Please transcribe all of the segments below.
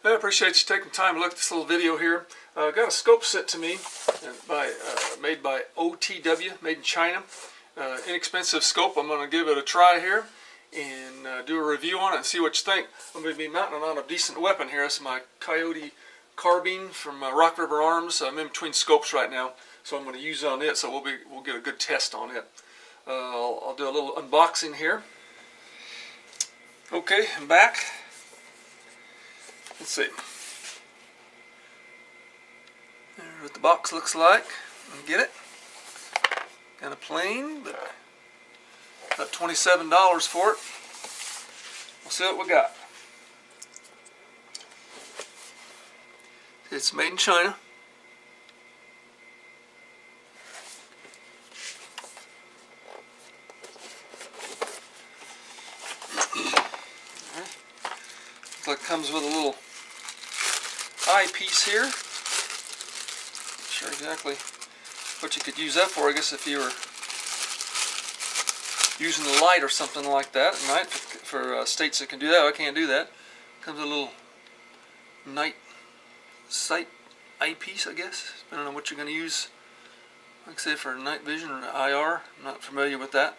I appreciate you taking time to look at this little video here. I got a scope sent to me made by OTW, made in China. Inexpensive scope. I'm going to give it a try here and do a review on it and see what you think. I'm going to be mounting it on a decent weapon here. This is my Coyote carbine from Rock River Arms. I'm in between scopes right now, so I'm going to use it on it, so we'll get a good test on it. I'll do a little unboxing here. Okay, I'm back. Let's see. There's what the box looks like. Get it? Kind of plain, but about $27 for it. We'll see what we got. It's made in China. Looks like it comes with a little eyepiece here. Not sure exactly what you could use that for. I guess if you were using the light or something like that at night, for states that can do that. I can't do that. Comes with a little night sight eyepiece, I guess. Depending on what you're going to use. Like I say, for night vision or IR. I'm not familiar with that.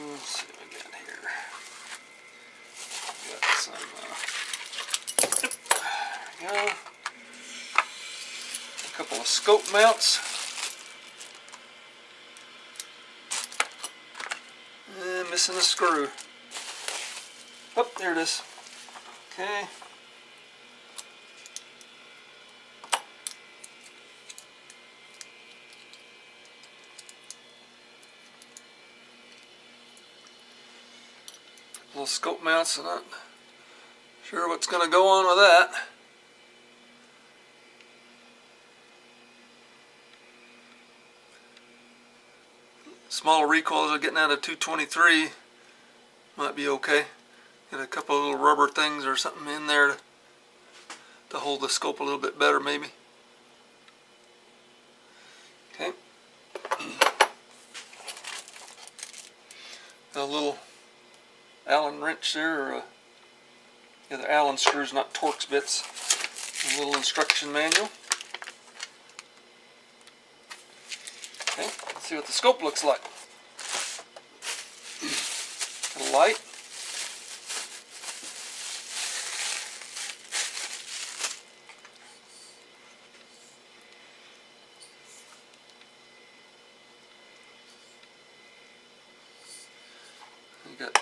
Let's see what we got here. Got some, there we go. A couple of scope mounts. And missing a screw. Oh, there it is. Okay. Little scope mounts, and I'm not sure what's going to go on with that. Smaller recoils are getting out of 223. Might be okay. Get a couple of little rubber things or something in there to hold the scope a little bit better, maybe. Okay. A little Allen wrench there, or yeah, the Allen screws, not Torx bits. A little instruction manual. Okay, let's see what the scope looks like. A light.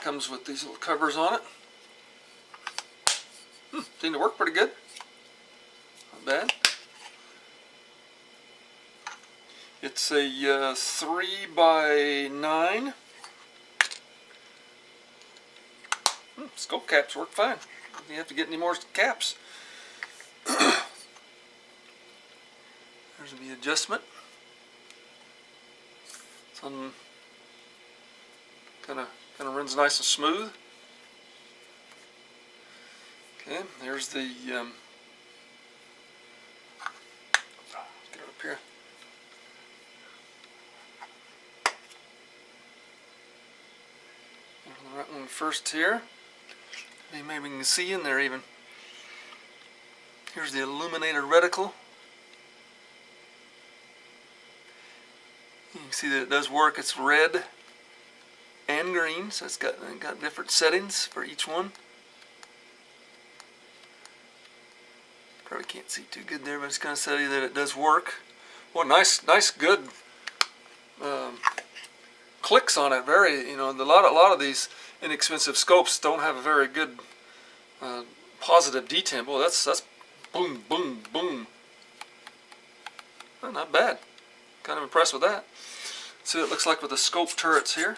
Comes with these little covers on it. Seem to work pretty good. Not bad. It's a 3x9. Scope caps work fine. You have to get any more caps. There's the adjustment. Some kind of runs nice and smooth. Okay, there's the get it up here. There's the right one first here. Maybe you can see in there even. Here's the Illuminated Reticle. You can see that it does work. It's red and green, so it's got different settings for each one. Probably can't see too good there, but it's going to tell you that it does work. Well, nice, good clicks on it. Very, a lot of these inexpensive scopes don't have a very good positive detent. Well, that's boom, boom, boom. Well, not bad. Kind of impressed with that. See what it looks like with the scope turrets here.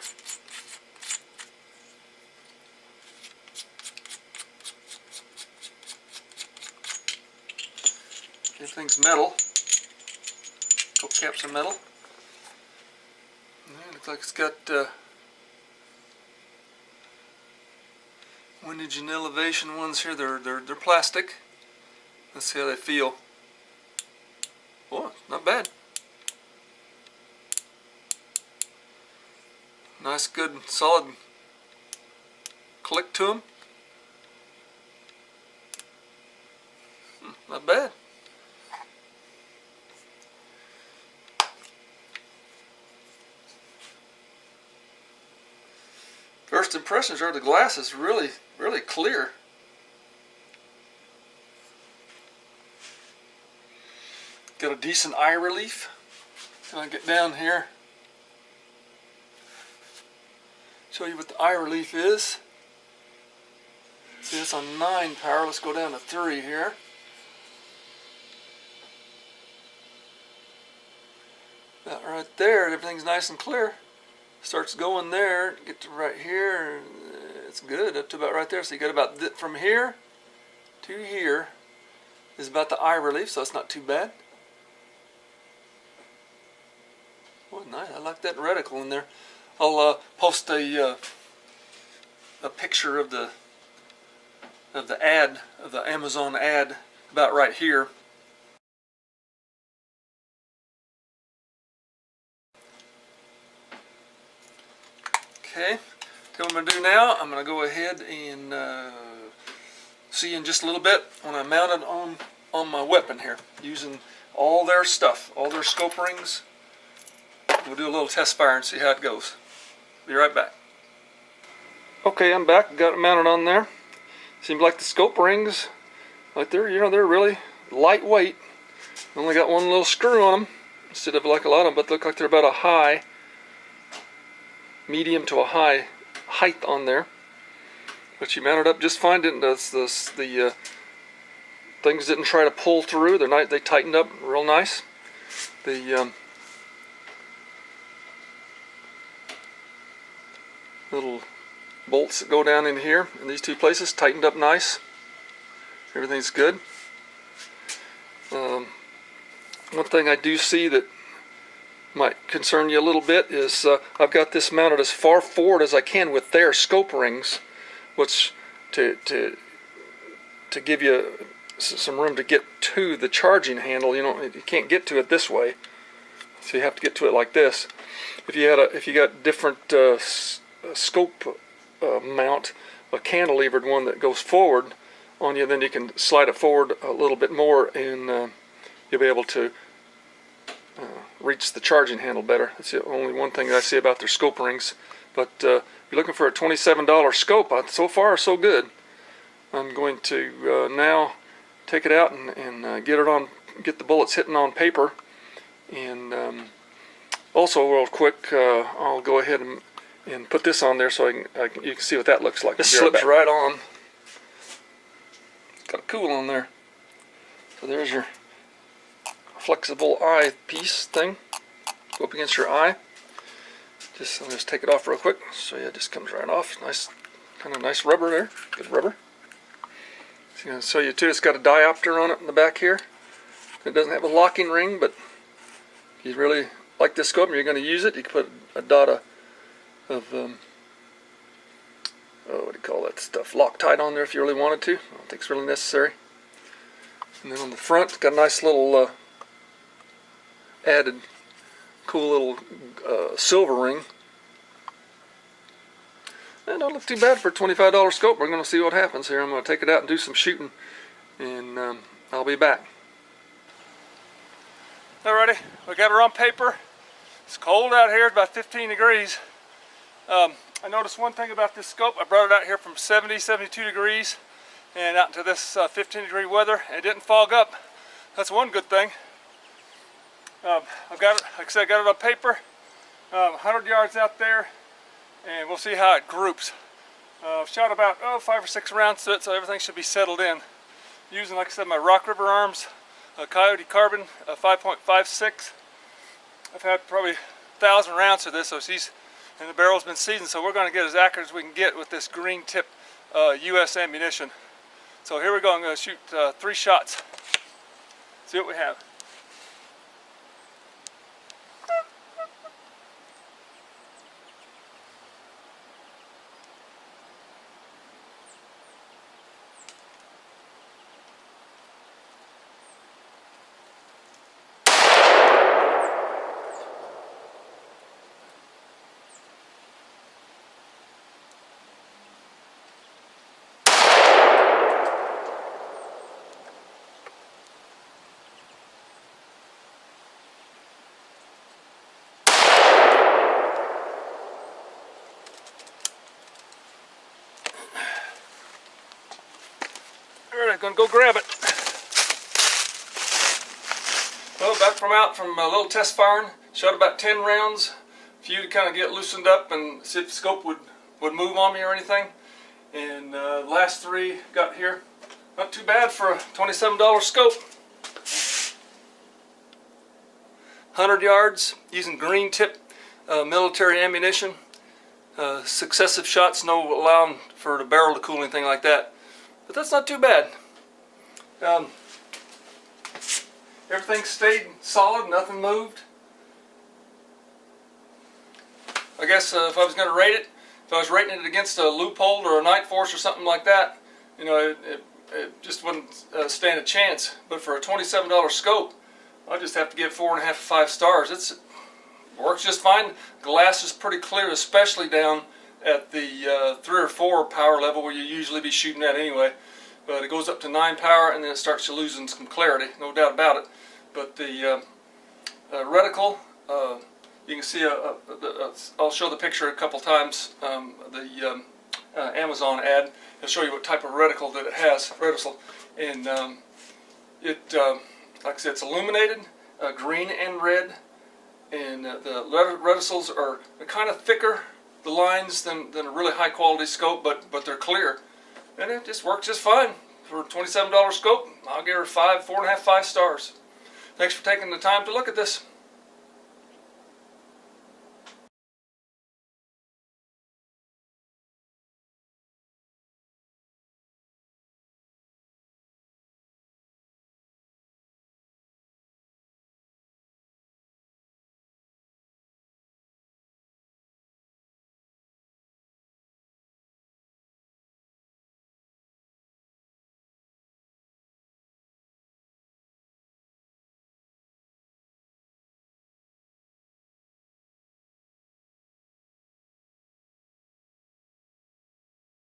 Everything's metal. Scope caps are metal. Looks like it's got windage and elevation ones here. They're plastic. Let's see how they feel. Oh, not bad. Nice, good, solid click to them. Not bad. First impressions are the glass is really, really clear. Got a decent eye relief. Can I get down here? Show you what the eye relief is. See, it's on 9 power. Let's go down to 3 here. That right there, everything's nice and clear. Starts going there, get to right here, it's good up to about right there. So you got about from here to here is about the eye relief, so it's not too bad. Oh, nice. I like that reticle in there. I'll post a picture of the ad, of the Amazon ad, about right here. Okay, what I'm going to do now, I'm going to go ahead and see you in just a little bit when I mount it on my weapon here, using all their stuff, all their scope rings. We'll do a little test fire and see how it goes. Be right back. Okay, I'm back. Got it mounted on there. Seems like the scope rings, like they're really lightweight. Only got one little screw on them instead of like a lot of them, but look like they're about a high, medium to a high height on there. But you mounted up just fine. The things didn't try to pull through. They tightened up real nice. The little bolts that go down in here in these two places tightened up nice. Everything's good. One thing I do see that might concern you a little bit is I've got this mounted as far forward as I can with their scope rings, which to give you some room to get to the charging handle. You can't get to it this way, so you have to get to it like this. If you got different scope mount, a cantilevered one that goes forward on you, then you can slide it forward a little bit more, and you'll be able to reach the charging handle better. That's the only one thing that I see about their scope rings. But if you're looking for a $27 scope, so far so good. I'm going to now take it out and get the bullets hitting on paper. And also, real quick, I'll go ahead and put this on there so you can see what that looks like. This slips right on. It's got a cool on there. So there's your flexible eye piece thing. Go up against your eye. I'll just take it off real quick. So yeah, it just comes right off. Nice, kind of nice rubber there. Good rubber. So I'm going to show you too. It's got a diopter on it in the back here. It doesn't have a locking ring, but if you really like this scope and you're going to use it, you can put a dot of what do you call that stuff? Loctite on there if you really wanted to. I don't think it's really necessary. And then on the front, it's got a nice little added cool little silver ring. And don't look too bad for a $25 scope. We're going to see what happens here. I'm going to take it out and do some shooting, and I'll be back. Alrighty, we got her on paper. It's cold out here, it's about 15 degrees. I noticed one thing about this scope. I brought it out here from 70, 72 degrees and out into this 15 degree weather, and it didn't fog up. That's one good thing. I've got it, like I said, I got it on paper, 100 yards out there, and we'll see how it groups. I've shot about 5 or 6 rounds to it, so everything should be settled in. Using, like I said, my Rock River Arms Coyote Carbon 5.56. I've had probably 1,000 rounds to this, so and the barrel's been seasoned, so we're going to get as accurate as we can get with this green tip US ammunition. So here we go. I'm going to shoot 3 shots. See what we have. I'm gonna go grab it. Well, back from a little test firing. Shot about 10 rounds. A few to kind of get loosened up and see if the scope would move on me or anything. And last 3 got here. Not too bad for a $27 scope. 100 yards using green tip military ammunition. Successive shots, no allowing for the barrel to cool, anything like that. But that's not too bad. Everything stayed solid, nothing moved. I guess if I was going to rate it, if I was rating it against a Loophole or a Night Force or something like that, you know, it just wouldn't stand a chance. But for a $27 scope, I just have to give 4.5 to 5 stars. It works just fine. Glass is pretty clear, especially down at the 3 or 4 power level where you usually be shooting at anyway. But it goes up to 9 power and then it starts to losing some clarity, no doubt about it. But the reticle, you can see, I'll show the picture a couple times, the Amazon ad. It'll show you what type of reticle that it has, and like I said, it's illuminated, green and red, and the reticles are kind of thicker, the lines, than a really high quality scope, but they're clear, and it just works just fine. For a $27 scope, I'll give her 4.5, 5 stars. Thanks for taking the time to look at this.